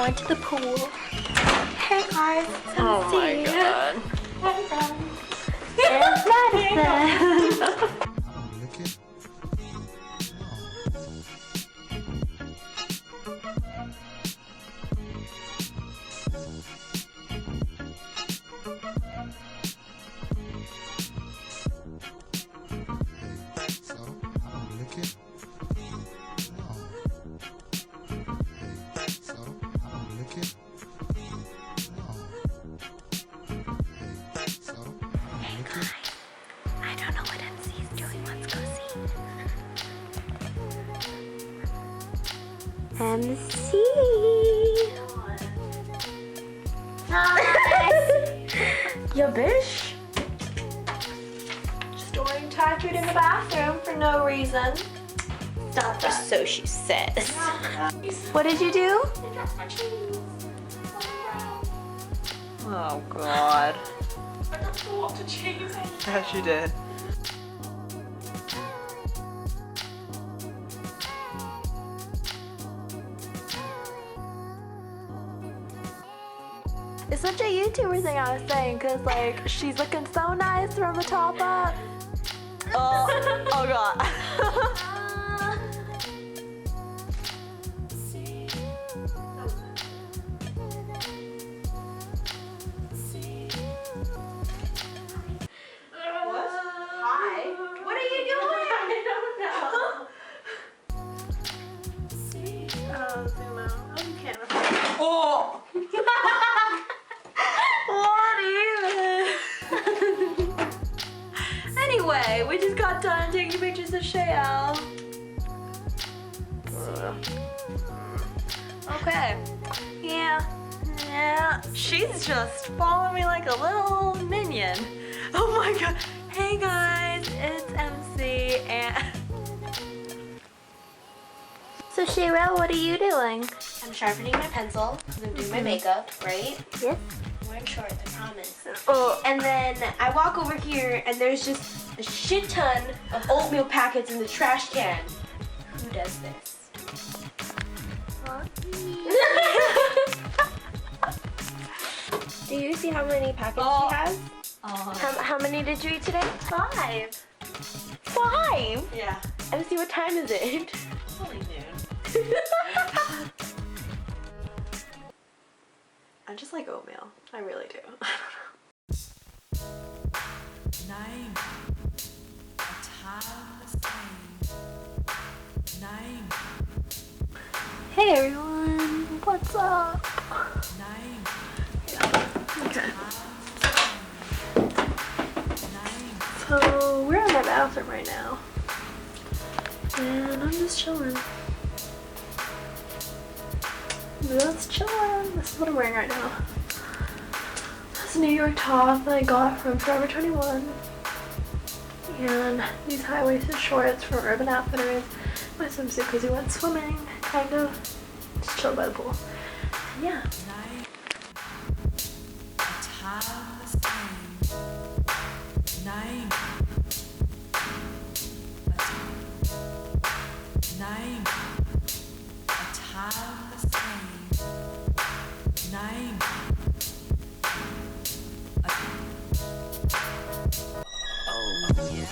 going to the pool. Hey guys, it's Oh my god. Hey friends. It's Madison. Lick it. So, lick it. So, lick it. So, lick it. I don't know what MC is doing. Let's go see. MC. Hi. Yeah, bitch. Storing tattooed in the bathroom for no reason. Stop that. So she says. What did you do? Oh god. I got so lot to cheese. Yeah, she did. It's such a YouTuber thing I was saying, cause like she's looking so nice from the top up. Oh god. Hi. What are you doing? I don't know. Oh, zoom out. Oh, you can't. Oh! What even? Anyway, we just got done taking pictures of Shayelle. Okay. Yeah. She's just following me like a little minion. Oh my god. Hey guys, it's MC and... So Shayelle, what are you doing? I'm sharpening my pencil because I'm doing my makeup, right? Yes. I'm wearing shorts, I promise. Oh. And then I walk over here and there's just a shit ton of oatmeal packets in the trash can. Who does this? Do you see how many packets she has? How many did you eat today? 5. 5? Yeah. And see, what time is it? It's only noon. I just like oatmeal. I really do. Name a timeless name. Name, Hey everyone, what's up? name, Okay. name. So we're in my bathroom right now. And I'm just chilling. Just chilling. This is what I'm wearing right now. This New York top that I got from Forever 21. And these high-waisted shorts from Urban Outfitters. My swimsuit because we went swimming, kind of. Just chill by the pool. And yeah. Name a timeless name. Name a name a timeless name. Name a oh yeah.